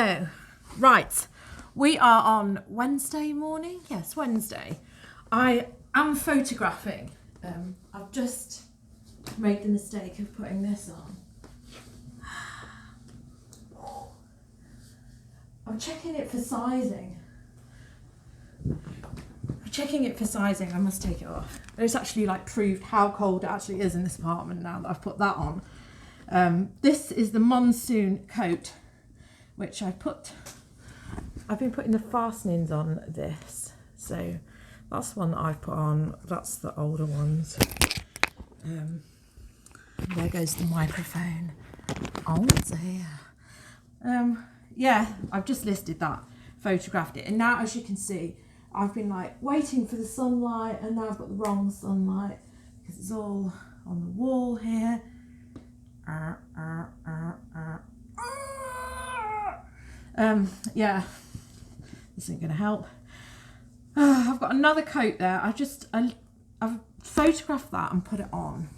Hello. Right, we are on Wednesday morning. Yes, Wednesday. I am photographing. I've just made the mistake of putting this on. I'm checking it for sizing. I must take it off. It's actually like proved how cold it actually is in this apartment now that I've put that on. This is the monsoon coat, which I've been putting the fastenings on this. So that's one that I've put on. That's the older ones. There goes the microphone. Oh, dear. Yeah, I've just listed that, photographed it, and now as you can see, I've been like waiting for the sunlight, and now I've got the wrong sunlight because it's all on the wall here. Yeah, this ain't gonna help. I've got another coat there. I've photographed that and put it on.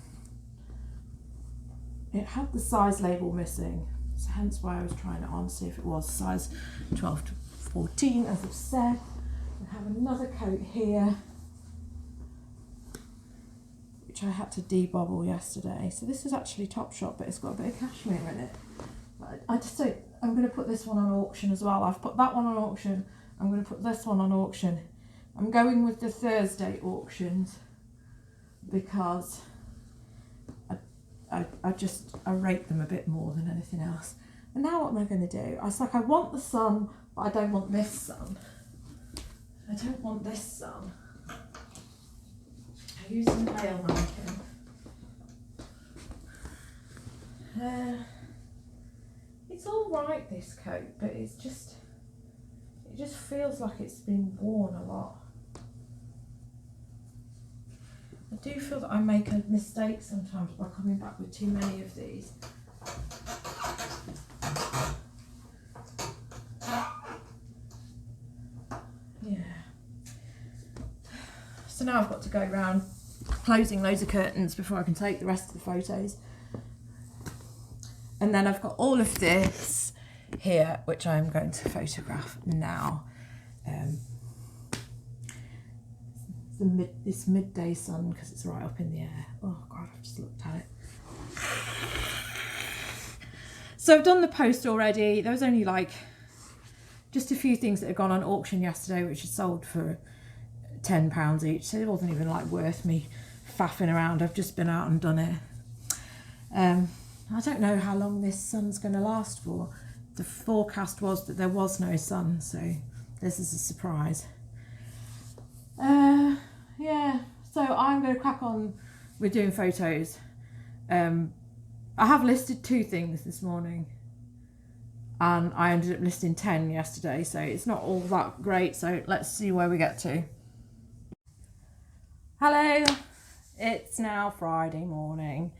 It had the size label missing, so hence why I was trying it on, see if it was size 12 to 14, as I've said. I have another coat here, which I had to debobble yesterday. So this is actually Topshop, but it's got a bit of cashmere in it. But I just don't, I'm going to put this one on auction as well. I've put that one on auction. I'm going to put this one on auction. I'm going with the Thursday auctions because I rate them a bit more than anything else. And now what am I going to do? I was like, I want the sun, but I don't want this sun. I don't want this sun. I use some nail marking. It's all right, this coat, but it just feels like it's been worn a lot. I do feel that I make a mistake sometimes by coming back with too many of these. Yeah. So now I've got to go around closing loads of curtains before I can take the rest of the photos. And then I've got all of this here, which I'm going to photograph now. This midday sun, because it's right up in the air. Oh God, I've just looked at it. So I've done the post already. There was only like just a few things that had gone on auction yesterday, which had sold for £10 each. So it wasn't even like worth me faffing around. I've just been out and done it. I don't know how long this sun's going to last for. The forecast was that there was no sun, so this is a surprise. Yeah, so I'm going to crack on with doing photos. I have listed 2 things this morning, and I ended up listing 10 yesterday, so it's not all that great. So let's see where we get to. Hello, it's now Friday morning.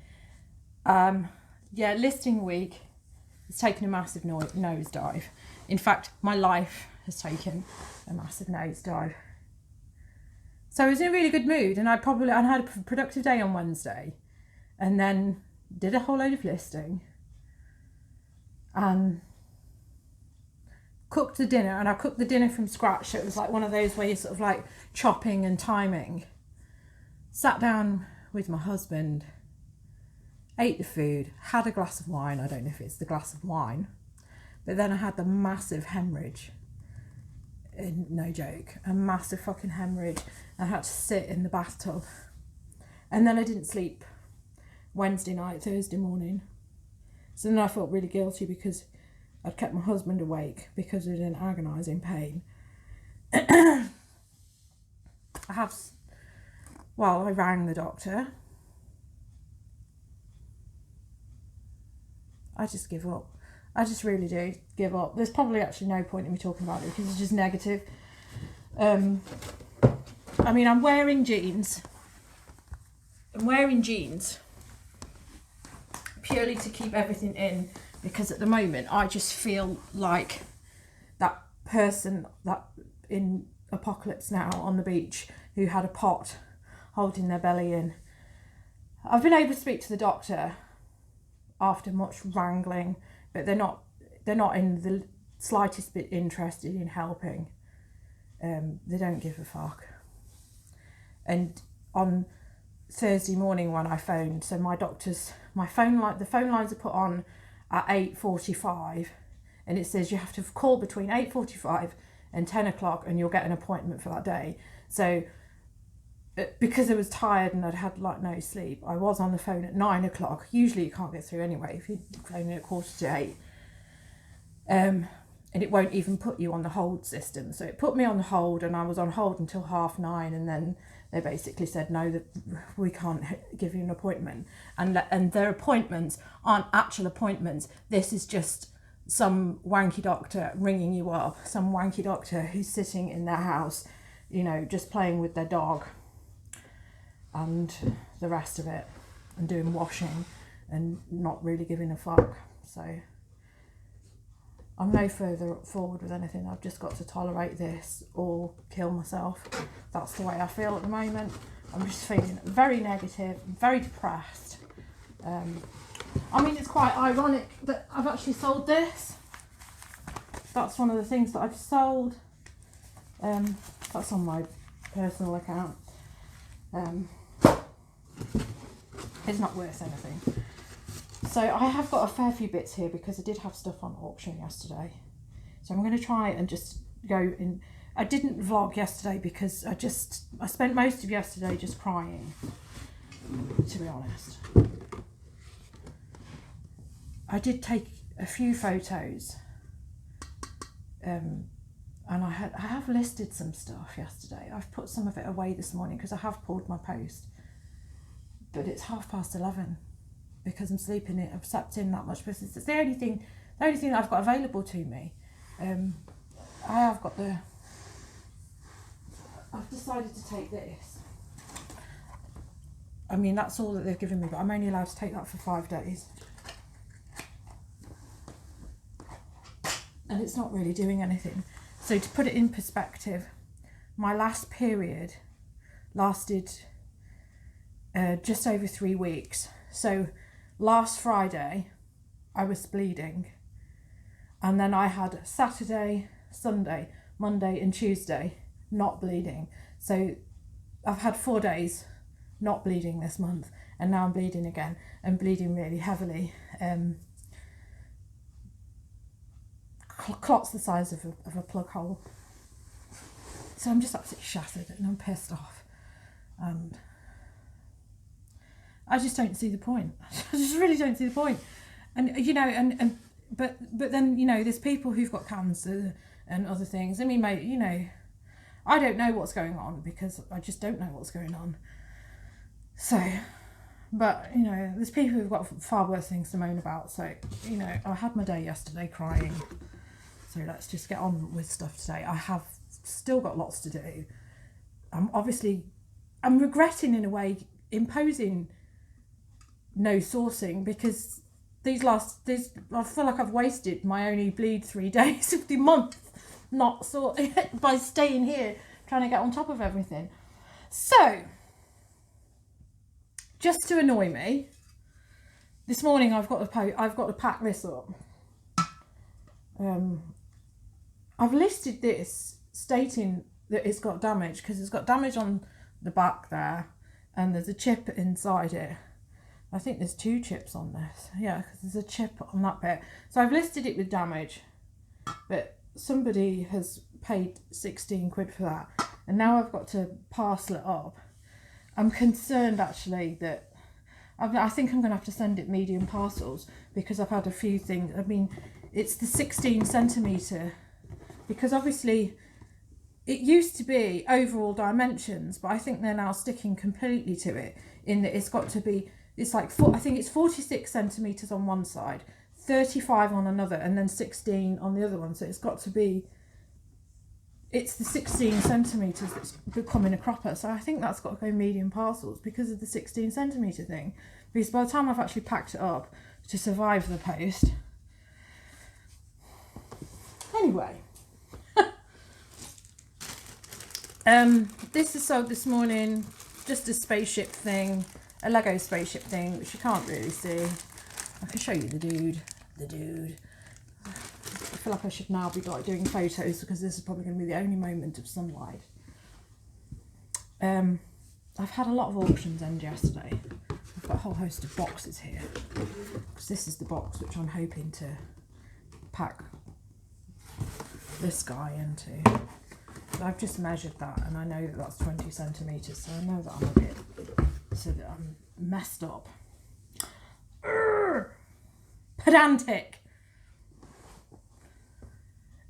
Yeah, listing week has taken a massive nosedive. In fact, my life has taken a massive nosedive. So I was in a really good mood, and I had a productive day on Wednesday, and then did a whole load of listing and cooked the dinner. And I cooked the dinner from scratch, so it was like one of those where you're sort of like chopping and timing. Sat down with my husband, ate the food, had a glass of wine. I don't know if it's the glass of wine, but then I had the massive hemorrhage. No joke, a massive fucking hemorrhage. I had to sit in the bathtub, and then I didn't sleep Wednesday night, Thursday morning. So then I felt really guilty because I'd kept my husband awake because he was in agonising pain. I rang the doctor. I just give up. I just really do give up. There's probably actually no point in me talking about it because it's just negative. I mean, I'm wearing jeans. Purely to keep everything in, because at the moment I just feel like that person that in Apocalypse Now on the beach who had a pot holding their belly in. I've been able to speak to the doctor after much wrangling, but they're not in slightest bit interested in helping, they don't give a fuck. And on Thursday morning when I phoned, so the phone lines are put on at 8:45, and it says you have to call between 8:45 and 10 o'clock and you'll get an appointment for that day. So because I was tired and I'd had like no sleep, I was on the phone at 9 o'clock. Usually you can't get through anyway if you're phoning at 7:45. And it won't even put you on the hold system. So it put me on the hold, and I was on hold until 9:30, and then they basically said, no, that we can't give you an appointment. And their appointments aren't actual appointments. This is just some wanky doctor ringing you up, some wanky doctor who's sitting in their house, you know, just playing with their dog and the rest of it, and doing washing and not really giving a fuck. So I'm no further forward with anything. I've just got to tolerate this or kill myself. That's the way I feel at the moment. I'm just feeling very negative, very depressed. I mean, it's quite ironic that I've actually sold this. That's one of the things that I've sold. That's on my personal account. It's not worth anything. So I have got a fair few bits here because I did have stuff on auction yesterday. So I'm going to try and just go in. I didn't vlog yesterday because I spent most of yesterday just crying, to be honest. I did take a few photos, and I have listed some stuff yesterday. I've put some of it away this morning because I have pulled my post, but it's 11:30 because I'm sleeping in. I've slept in that much because it's the only thing that I've got available to me. I've decided to take this. I mean, that's all that they've given me, but I'm only allowed to take that for 5 days. And it's not really doing anything. So to put it in perspective, my last period lasted just over 3 weeks. So last Friday, I was bleeding. And then I had Saturday, Sunday, Monday and Tuesday not bleeding. So I've had 4 days not bleeding this month, and now I'm bleeding again, and bleeding really heavily. Clots the size of a plug hole. So I'm just absolutely shattered and I'm pissed off. And I just don't see the point. I just really don't see the point. And you know, but then, you know, there's people who've got cancer and other things. I mean, mate, you know, I don't know what's going on because I just don't know what's going on. So, but, you know, there's people who've got far worse things to moan about. So, you know, I had my day yesterday crying. So let's just get on with stuff today. I have still got lots to do. I'm regretting in a way imposing no sourcing because I feel like I've wasted my only bleed 3 days of the month by staying here trying to get on top of everything. So, just to annoy me, this morning I've got to pack this up. I've listed this stating that it's got damage because it's got damage on the back there and there's a chip inside it. I think there's 2 chips on this. Yeah, because there's a chip on that bit. So I've listed it with damage, but somebody has paid 16 quid for that. And now I've got to parcel it up. I'm concerned actually that I think I'm going to have to send it medium parcels because I've had a few things. I mean, it's the 16 centimetre because obviously it used to be overall dimensions, but I think they're now sticking completely to it in that it's got to be, it's like, I think it's 46 centimetres on one side, 35 on another, and then 16 on the other one. So it's got to be, it's the 16 centimetres that's becoming a cropper. So I think that's got to go medium parcels because of the 16 centimetre thing. Because by the time I've actually packed it up to survive the post. Anyway. This is sold this morning, just a spaceship thing, a Lego spaceship thing, which you can't really see. I can show you the dude. feel like I should now be like doing photos because this is probably going to be the only moment of sunlight. I've had a lot of auctions end yesterday. I've got a whole host of boxes here because this is the box which I'm hoping to pack this guy into. But I've just measured that and I know that that's 20 centimetres, so I know that I'm a bit, so that I'm messed up. Urgh! Pedantic.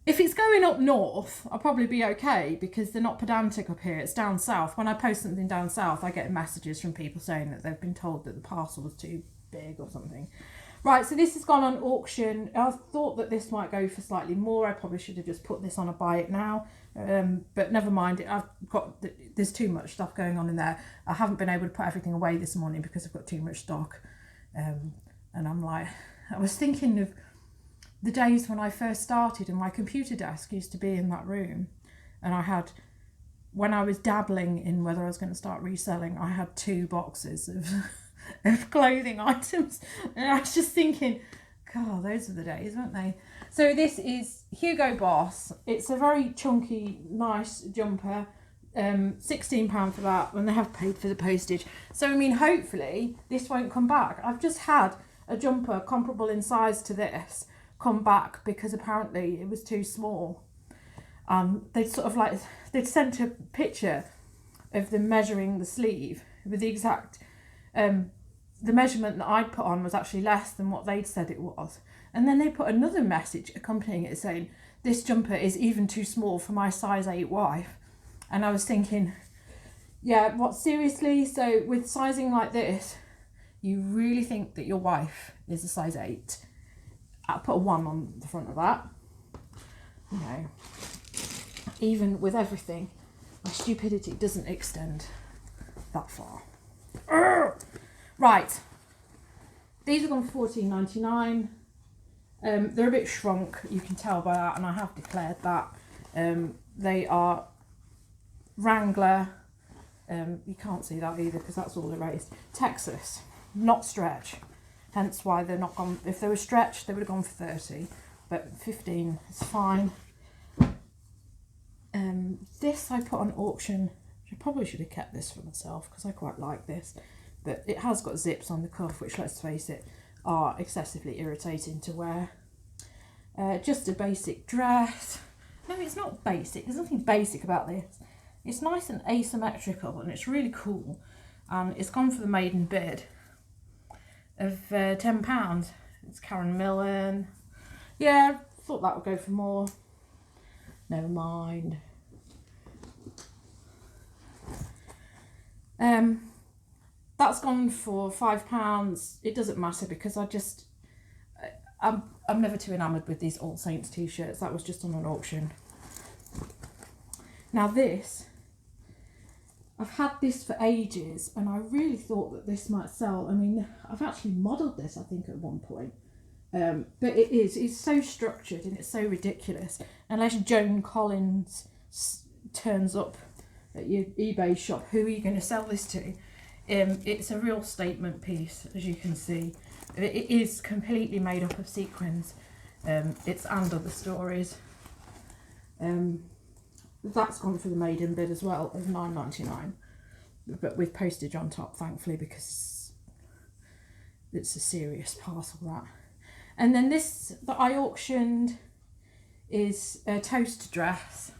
If it's going up north, I'll probably be okay because they're not pedantic up here. It's down south. When I post something down south, I get messages from people saying that they've been told that the parcel was too big or something. Right, so this has gone on auction. I thought that this might go for slightly more. I probably should have just put this on a buy it now. But never mind. There's too much stuff going on in there. I haven't been able to put everything away this morning because I've got too much stock. And I'm like, I was thinking of the days when I first started and my computer desk used to be in that room, and I had, when I was dabbling in whether I was going to start reselling, I had 2 boxes of clothing items, and I was just thinking, God, those are the days, weren't they? So this is Hugo Boss. It's a very chunky, nice jumper. £16 for that, when they have paid for the postage. So I mean, hopefully this won't come back. I've just had a jumper comparable in size to this come back because apparently it was too small. They'd sort of like, they'd sent a picture of them measuring the sleeve with the exact, the measurement that I'd put on was actually less than what they'd said it was. And then they put another message accompanying it saying, this jumper is even too small for my size 8 wife. And I was thinking, yeah, what, seriously? So with sizing like this, you really think that your wife is a size 8? I'll put a 1 on the front of that. You know, even with everything, my stupidity doesn't extend that far. Urgh! Right, these are gone for $14.99. They're a bit shrunk, you can tell by that, and I have declared that. They are Wrangler. You can't see that either because that's all erased. Texas, not stretch. Hence why they're not gone. If they were stretched, they would have gone for 30, but 15 is fine. This I put on auction. I probably should have kept this for myself because I quite like this, but it has got zips on the cuff, which, let's face it, are excessively irritating to wear. Just a basic dress. No, it's not basic. There's nothing basic about this. It's nice and asymmetrical and it's really cool. And it's gone for the maiden bid of £10. It's Karen Millen. Yeah, thought that would go for more. Never mind. That's gone for £5. It doesn't matter because I'm never too enamoured with these All Saints t-shirts. That was just on an auction. Now this, I've had this for ages and I really thought that this might sell. I mean, I've actually modelled this, I think, at one point. But it's so structured and it's so ridiculous. Unless Joan Collins turns up at your eBay shop, who are you going to sell this to? It's a real statement piece, as you can see. It is completely made up of sequins. It's and other stories. That's gone for the maiden bid as well of £9.99, but with postage on top, thankfully, because it's a serious parcel, that. And then this that I auctioned is a toast dress.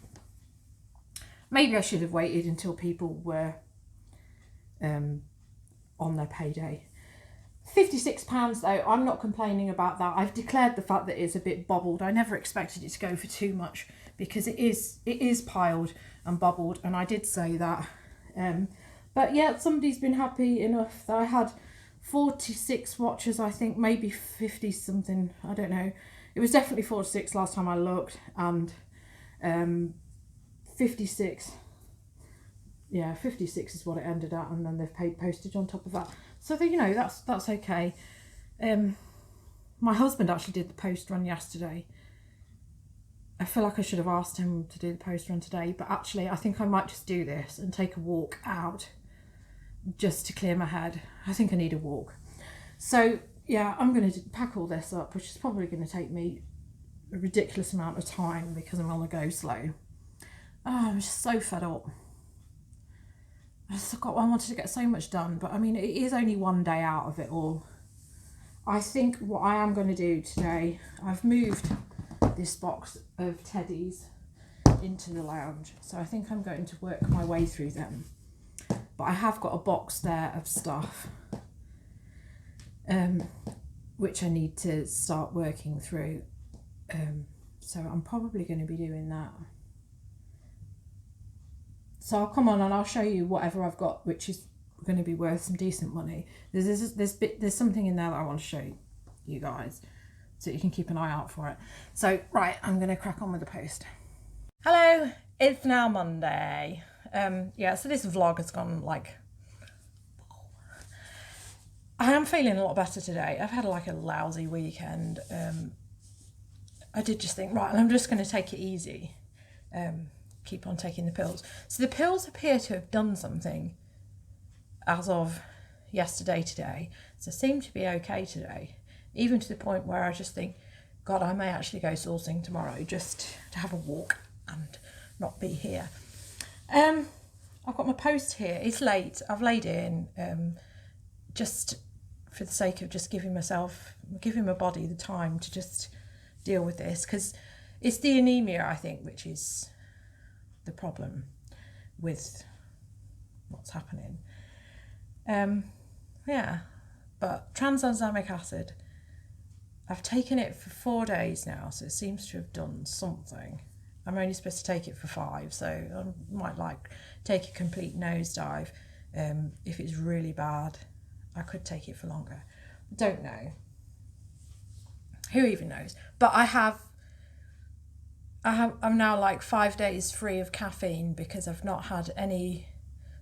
Maybe I should have waited until people were on their payday. £56 though, I'm not complaining about that. I've declared the fact that it's a bit bobbled. I never expected it to go for too much because it is piled and bobbled, and I did say that. But yeah, somebody's been happy enough that I had 46 watches, I think, maybe 50 something, I don't know. It was definitely 46 last time I looked, and 56. Yeah, 56 is what it ended at, and then they've paid postage on top of that. So, you know, that's okay. My husband actually did the post run yesterday. I feel like I should have asked him to do the post run today, but actually I think I might just do this and take a walk out just to clear my head. I think I need a walk. So, yeah, I'm going to pack all this up, which is probably going to take me a ridiculous amount of time because I'm on the go slow. Oh, I'm just so fed up. I wanted to get so much done, but I mean, it is only one day out of it all. I think what I am going to do today, I've moved this box of teddies into the lounge, so I think I'm going to work my way through them. But I have got a box there of stuff which I need to start working through, so I'm probably going to be doing that. So I'll come on and I'll show you whatever I've got which is going to be worth some decent money. There's something in there that I want to show you guys, so you can keep an eye out for it. So right, I'm going to crack on with the post. Hello, it's now Monday. Yeah, so this vlog has gone like, I am feeling a lot better today. I've had like a lousy weekend. I did just think, right, I'm just going to take it easy. Keep on taking the pills. So the pills appear to have done something as of yesterday today. So seem to be okay today, even to the point where I just think, God, I may actually go sourcing tomorrow just to have a walk and not be here. I've got my post here. It's late. I've laid in just for the sake of just giving my body the time to just deal with this, because it's the anemia, I think, which is the problem with what's happening. Yeah, but tranexamic acid, I've taken it for 4 days now, so it seems to have done something. I'm only supposed to take it for 5, so I might like take a complete nosedive. If it's really bad, I could take it for longer. Don't know. Who even knows? But I'm now like 5 days free of caffeine because I've not had any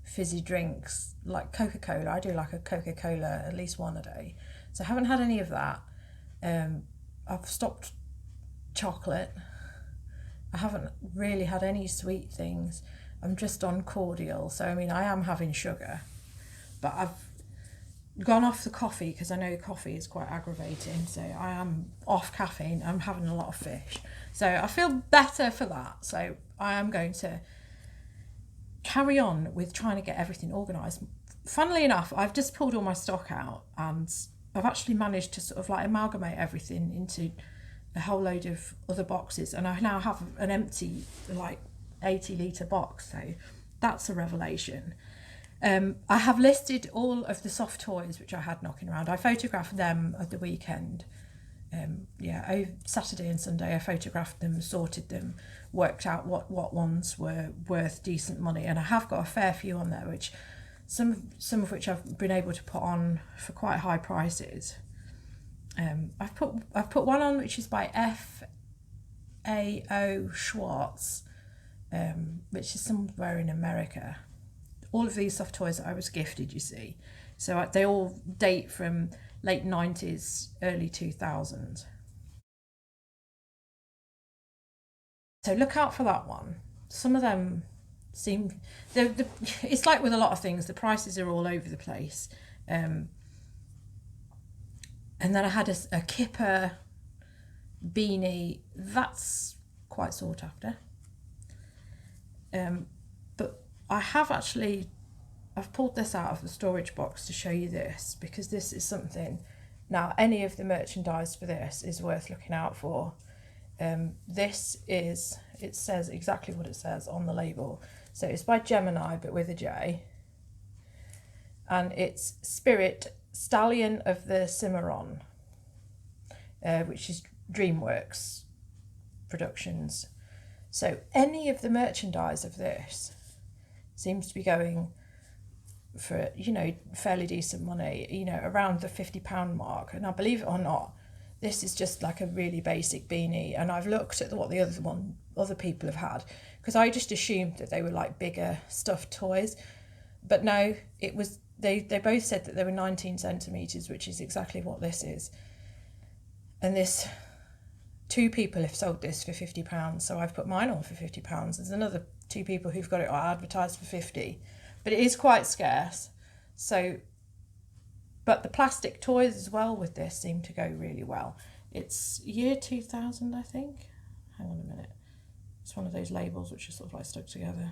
fizzy drinks like Coca-Cola. I do like a Coca-Cola at least one a day. So I haven't had any of that. I've stopped chocolate. I haven't really had any sweet things. I'm just on cordial. So, I mean, I am having sugar, but I've gone off the coffee because I know coffee is quite aggravating. So I am off caffeine. I'm having a lot of fish. So I feel better for that. So I am going to carry on with trying to get everything organised. Funnily enough, I've just pulled all my stock out and I've actually managed to sort of like amalgamate everything into a whole load of other boxes, and I now have an empty like 80-litre box, so that's a revelation. I have listed all of the soft toys which I had knocking around. I photographed them at the weekend. Saturday and Sunday I photographed them, sorted them, worked out what ones were worth decent money, and I have got a fair few on there, which some of which I've been able to put on for quite high prices. I've put one on which is by F.A.O. Schwartz, which is somewhere in America. All of these soft toys that I was gifted, you see, so they all date from late 90s, early 2000s. So look out for that one. Some of them seem, it's like with a lot of things, the prices are all over the place. And then I had a kipper beanie, that's quite sought after. But I've pulled this out of the storage box to show you this, because this is something, now any of the merchandise for this is worth looking out for. It says exactly what it says on the label. So it's by Gemini, but with a J. And it's Spirit Stallion of the Cimarron, which is DreamWorks Productions. So any of the merchandise of this seems to be going for, fairly decent money, around the £50 mark. And I believe it or not, this is just like a really basic beanie. And I've looked at what the other people have had, because I just assumed that they were like bigger stuffed toys. But no, it was, they both said that they were 19 centimetres, which is exactly what this is. And two people have sold this for £50, so I've put mine on for £50. There's another 2 people who've got it advertised for 50, but it is quite scarce. So, but the plastic toys as well with this seem to go really well. It's year 2000, I think. Hang on a minute. It's one of those labels which are sort of like stuck together.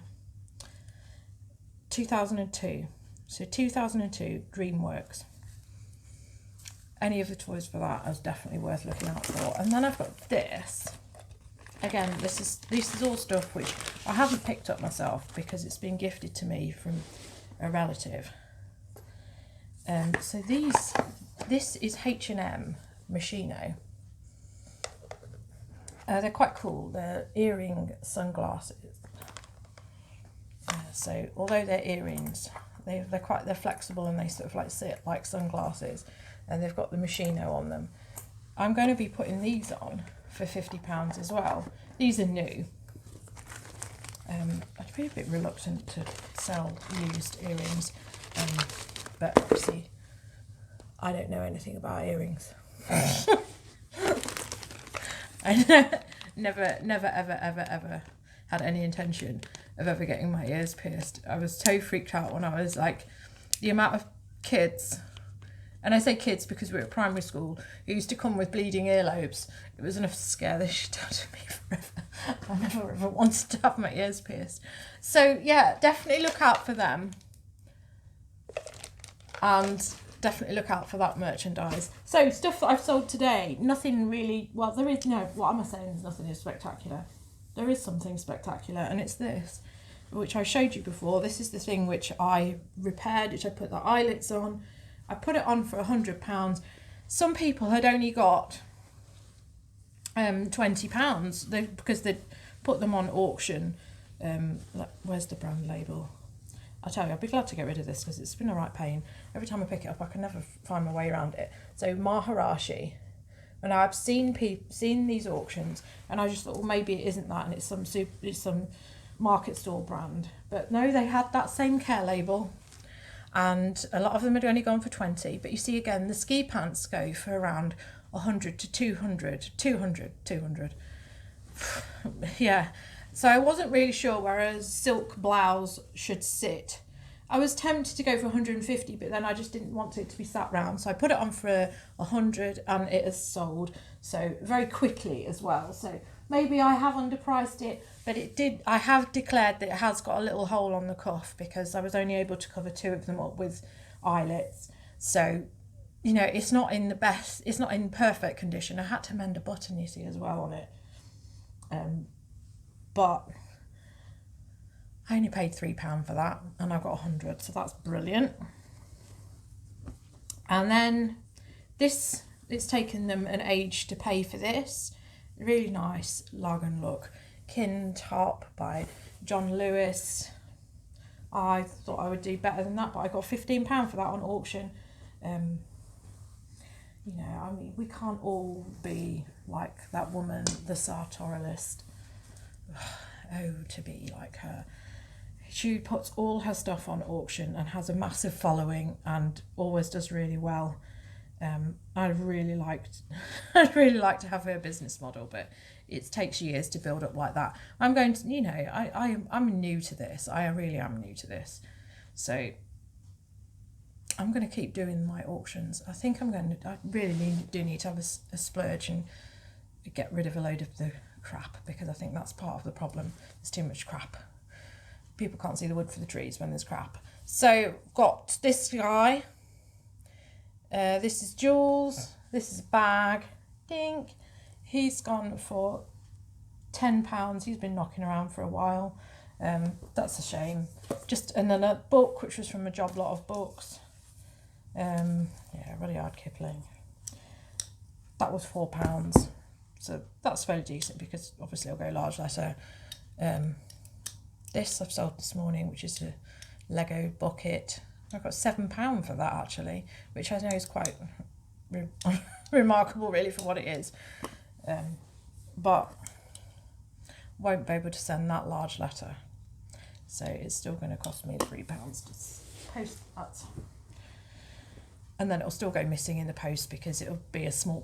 2002. So 2002, DreamWorks. Any of the toys for that is definitely worth looking out for. And then I've got this. Again, this is all stuff which I haven't picked up myself because it's been gifted to me from a relative. So this is H&M Machino. They're quite cool. They're earring sunglasses. So although they're earrings, they're flexible and they sort of like sit like sunglasses, and they've got the Machino on them. I'm going to be putting these on for £50 as well. These are new. I'd be a bit reluctant to sell used earrings, but obviously I don't know anything about earrings. I never ever had any intention of ever getting my ears pierced. I was so freaked out when I was like, the amount of kids, and I say kids because we were at primary school, who used to come with bleeding earlobes. It was enough to scare the shit out of me forever. I never ever wanted to have my ears pierced. So yeah, definitely look out for them. And definitely look out for that merchandise. So stuff that I've sold today, nothing really, well, there is no, what am I saying? There's nothing is spectacular. There is something spectacular, and it's this, which I showed you before. This is the thing which I repaired, which I put the eyelets on. I put it on for £100. Some people had only got £20 because they'd put them on auction. Where's the brand label? I tell you, I'd be glad to get rid of this because it's been a right pain. Every time I pick it up, I can never find my way around it. So Maharashi. And I've seen these auctions, and I just thought, well, maybe it isn't that, and it's some market store brand. But no, they had that same care label, and a lot of them had only gone for 20. But you see, again, the ski pants go for around 100 to 200, 200. Yeah. So I wasn't really sure where a silk blouse should sit. I was tempted to go for 150, but then I just didn't want it to be sat round. So I put it on for 100, and it has sold. So very quickly as well. So maybe I have underpriced it, but it did. I have declared that it has got a little hole on the cuff because I was only able to cover 2 of them up with eyelets. So, you know, it's not in the best, it's not in perfect condition. I had to mend a button, you see, as well on it. But I only paid £3 for that, and I got 100, so that's brilliant. And then this, it's taken them an age to pay for this. Really nice Lagan look. Kin top by John Lewis. I thought I would do better than that, but I got £15 for that on auction. You know, I mean, we can't all be like that woman, the sartorialist. Oh, to be like her. She puts all her stuff on auction and has a massive following and always does really well. I'd really like to have her business model, but it takes years to build up like that. I'm going to, you know, I'm new to this. I really am new to this. So I'm going to keep doing my auctions. I think I really do need to have a splurge and get rid of a load of the crap, because I think that's part of the problem. There's too much crap. People can't see the wood for the trees when there's crap. So got this guy. This is Jules. This is a bag. Dink. He's gone for £10. He's been knocking around for a while. That's a shame. Just another book, which was from a job lot of books. Yeah, Rudyard Kipling. That was £4. So that's fairly decent because obviously I'll go large letter. This I've sold this morning, which is a Lego bucket. I got £7 for that actually, which I know is quite remarkable really for what it is. But won't be able to send that large letter. So it's still going to cost me £3 to post that. And then it'll still go missing in the post because it'll be a small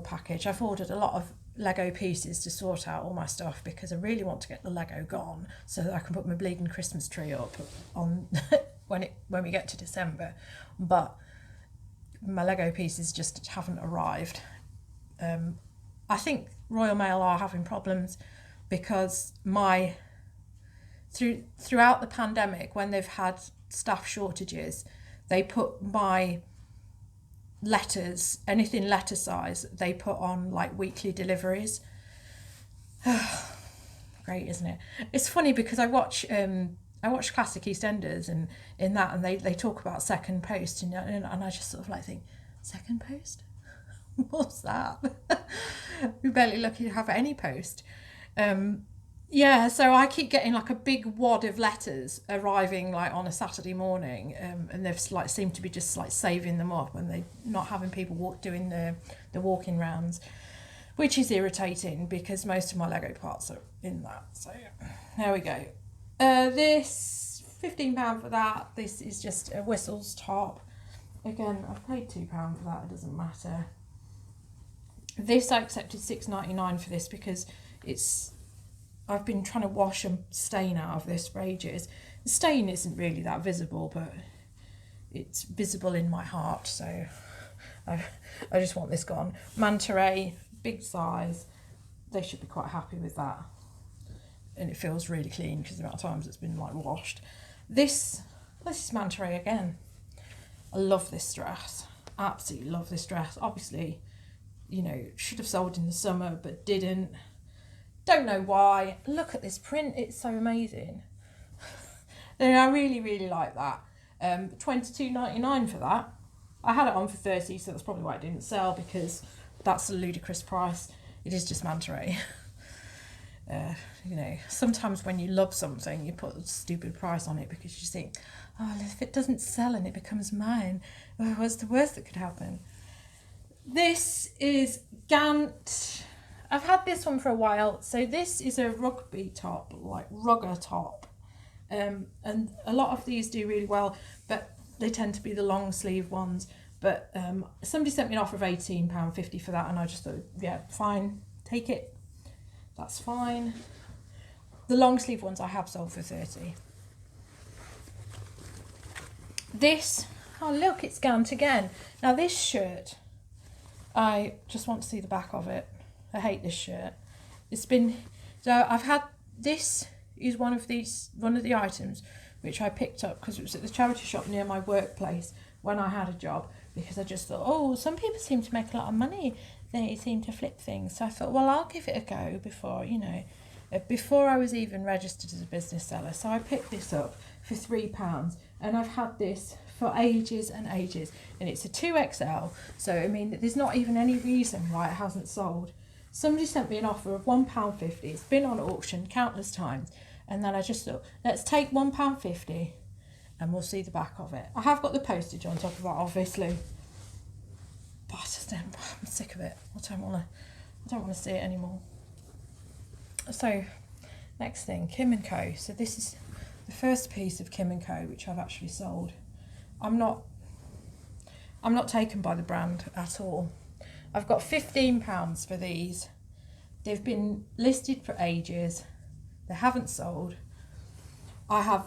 package. I've ordered a lot of Lego pieces to sort out all my stuff because I really want to get the Lego gone so that I can put my bleeding Christmas tree up on when we get to December. But my Lego pieces just haven't arrived. I think Royal Mail are having problems because throughout the pandemic, when they've had staff shortages, they put my letters, anything letter size, they put on like weekly deliveries. Great, isn't it? It's funny because I watch classic EastEnders, and in that, and they talk about second post, and I just sort of like think, second post? What's that? We barely lucky to have any post. Yeah, so I keep getting like a big wad of letters arriving like on a Saturday morning, and they've like seem to be just like saving them up, and they're not having people doing the walking rounds, which is irritating because most of my Lego parts are in that. So there we go. This £15 for that. This is just a Whistles top. Again, I've paid £2 for that. It doesn't matter. This I accepted £6.99 for this because I've been trying to wash a stain out of this for ages. The stain isn't really that visible, but it's visible in my heart, so I just want this gone. Manta ray, big size. They should be quite happy with that. And it feels really clean because the amount of times it's been like washed. This is Manta ray again. I love this dress. Absolutely love this dress. Obviously, you know, should have sold in the summer but didn't. Don't know why. Look at this print, it's so amazing. And I really, really like that. $22.99 for that. I had it on for $30, so that's probably why it didn't sell, because that's a ludicrous price. It is just Manta ray. You know, sometimes when you love something, you put a stupid price on it because you think, oh, if it doesn't sell and it becomes mine, what's the worst that could happen? This is Gant. I've had this one for a while. So this is a rugby top, like rugger top. And a lot of these do really well, but they tend to be the long sleeve ones. But somebody sent me an offer of £18.50 for that, and I just thought, yeah, fine, take it. That's fine. The long sleeve ones I have sold for £30. This, oh look, it's Gant again. Now this shirt, I just want to see the back of it. I hate this shirt. So I've had, this is one of the items which I picked up because it was at the charity shop near my workplace when I had a job, because I just thought, oh, some people seem to make a lot of money. They seem to flip things. So I thought, well, I'll give it a go before I was even registered as a business seller. So I picked this up for £3, and I've had this for ages and ages, and it's a 2XL. So I mean, there's not even any reason why it hasn't sold. Somebody sent me an offer of £1.50. It's been on auction countless times. And then I just thought, let's take £1.50 and we'll see the back of it. I have got the postage on top of that, obviously. But I'm sick of it. I don't want to see it anymore. So, next thing, Kim & Co. So this is the first piece of Kim & Co. which I've actually sold. I'm not taken by the brand at all. I've got £15 for these. They've been listed for ages. They haven't sold. I have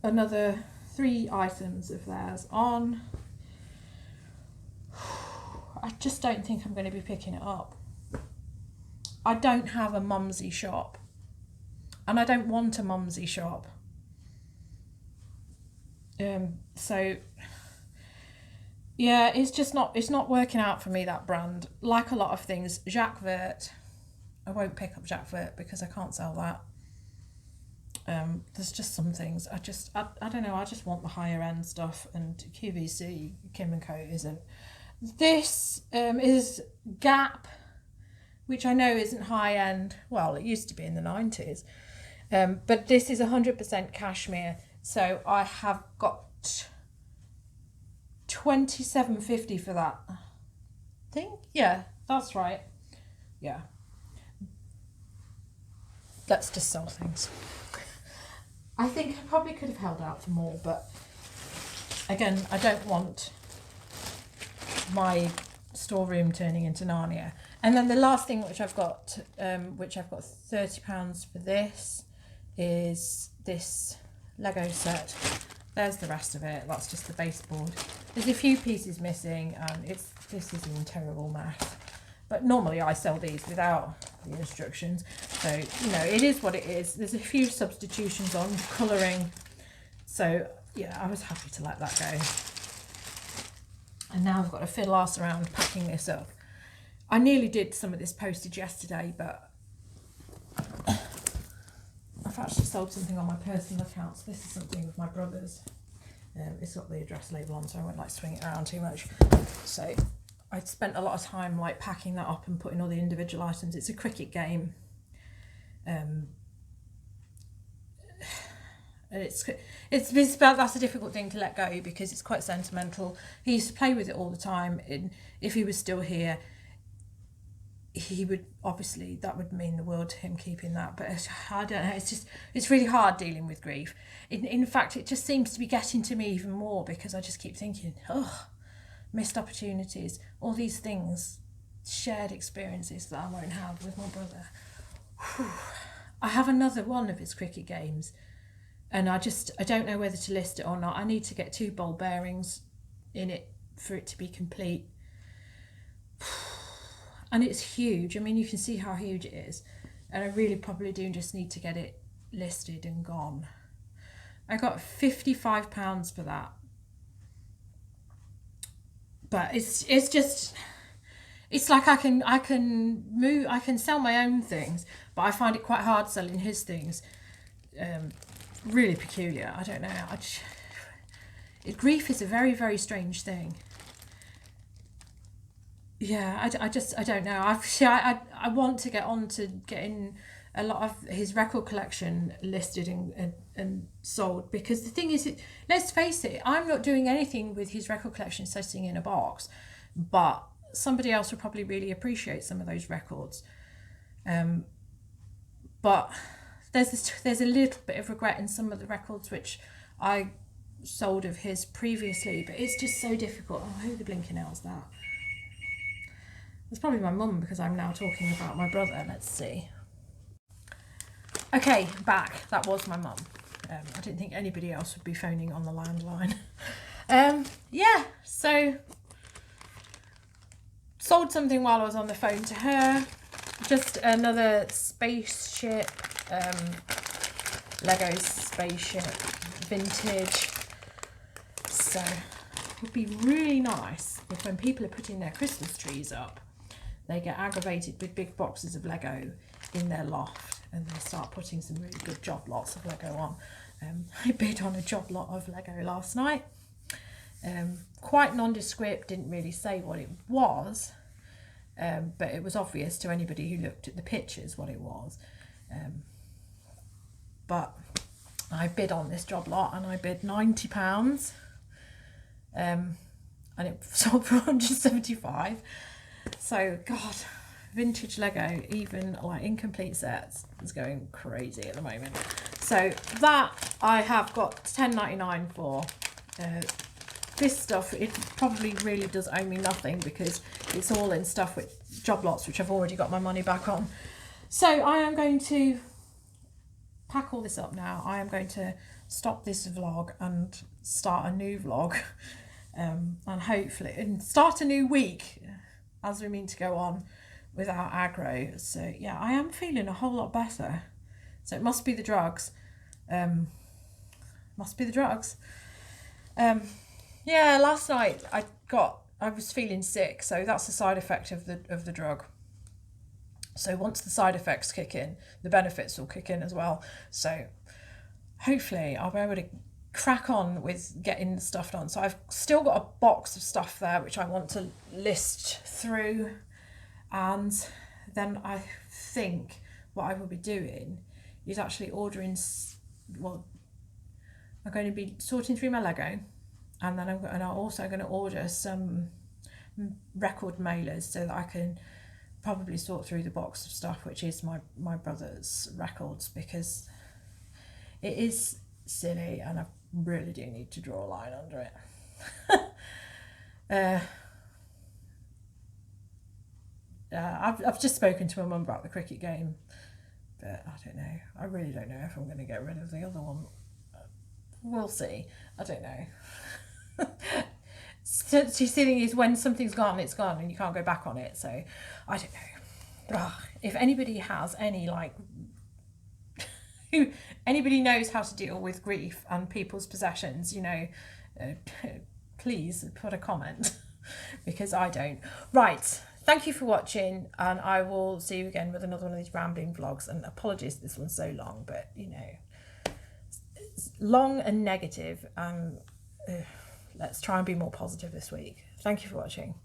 another 3 items of theirs on. I just don't think I'm going to be picking it up. I don't have a mumsy shop. And I don't want a mumsy shop. So... yeah, it's not working out for me, that brand. Like a lot of things, Jacques Vert, I won't pick up Jacques Vert because I can't sell that. There's just some things, I don't know, I just want the higher end stuff, and QVC, Kim & Co. isn't. This is Gap, which I know isn't high end. Well, it used to be in the 90s. But this is 100% cashmere. So I have got $27.50 for that. I think, yeah, that's right. Yeah. Let's just sell things. I think I probably could have held out for more, but again, I don't want my storeroom turning into Narnia. And then the last thing which I've got £30 for this, is this Lego set. There's the rest of it. That's just the baseboard. There's a few pieces missing, and this is in terrible mess. but normally I sell these without the instructions. So, you know, it is what it is. There's a few substitutions on colouring. So, yeah, I was happy to let that go. And now I've got to fiddle arse around packing this up. I nearly did some of this postage yesterday, but I've actually sold something on my personal account. So this is something with my brother's. It's got the address label on, so I won't like swing it around too much. So I spent a lot of time like packing that up and putting all the individual items. It's a cricket game. And it's that's a difficult thing to let go because it's quite sentimental. He used to play with it all the time. And if he was still here, he would, obviously that would mean the world to him keeping that, but I don't know, it's really hard dealing with grief. In fact, it just seems to be getting to me even more because I just keep thinking, oh, missed opportunities, all these things, shared experiences that I won't have with my brother. Whew. I have another one of his cricket games and I don't know whether to list it or not. I need to get 2 ball bearings in it for it to be complete. And it's huge. I mean, you can see how huge it is. And I really probably do just need to get it listed and gone. I got £55 for that. But it's just, it's like I can sell my own things, but I find it quite hard selling his things. Really peculiar. I don't know. Grief is a very, very strange thing. Yeah, I don't know. I want to get on to getting a lot of his record collection listed and sold, because the thing is, let's face it, I'm not doing anything with his record collection sitting in a box, but somebody else would probably really appreciate some of those records. But there's a little bit of regret in some of the records which I sold of his previously, but it's just so difficult. Oh, who the blinking hell's that? It's probably my mum because I'm now talking about my brother. Let's see. Okay, back. That was my mum. I didn't think anybody else would be phoning on the landline. Yeah, so sold something while I was on the phone to her. Just another spaceship, Lego spaceship, vintage. So it would be really nice if when people are putting their Christmas trees up, they get aggravated with big boxes of Lego in their loft and they start putting some really good job lots of Lego on. I bid on a job lot of Lego last night. Quite nondescript, didn't really say what it was, but it was obvious to anybody who looked at the pictures what it was. But I bid on this job lot and I bid £90, and it sold for 175. So, God, vintage Lego, even like incomplete sets, is going crazy at the moment. So that I have got £10.99 for. This stuff, it probably really does owe me nothing because it's all in stuff with job lots which I've already got my money back on. So I am going to pack all this up now. I am going to stop this vlog and start a new vlog, and hopefully start a new week as we mean to go on without aggro. So yeah, I am feeling a whole lot better. So it must be the drugs. Must be the drugs. Yeah, last night I was feeling sick, so that's a side effect of the drug. So once the side effects kick in, the benefits will kick in as well. So hopefully I'll be able to crack on with getting the stuff done. So I've still got a box of stuff there which I want to list through, and then I think what I will be doing is actually ordering, well, I'm going to be sorting through my Lego, and then I'm also going to order some record mailers so that I can probably sort through the box of stuff which is my brother's records, because it is silly and I really do need to draw a line under it. I've just spoken to my mum about the cricket game, but I don't know. I really don't know if I'm going to get rid of the other one. We'll see. I don't know. So the thing is, when something's gone, it's gone, and you can't go back on it. So I don't know. Ugh. If anybody has any like, anybody knows how to deal with grief and people's possessions, you know, please put a comment because I don't. Right. Thank you for watching, and I will see you again with another one of these rambling vlogs. And apologies this one's so long, but you know, it's long and negative. Let's try and be more positive this week. Thank you for watching.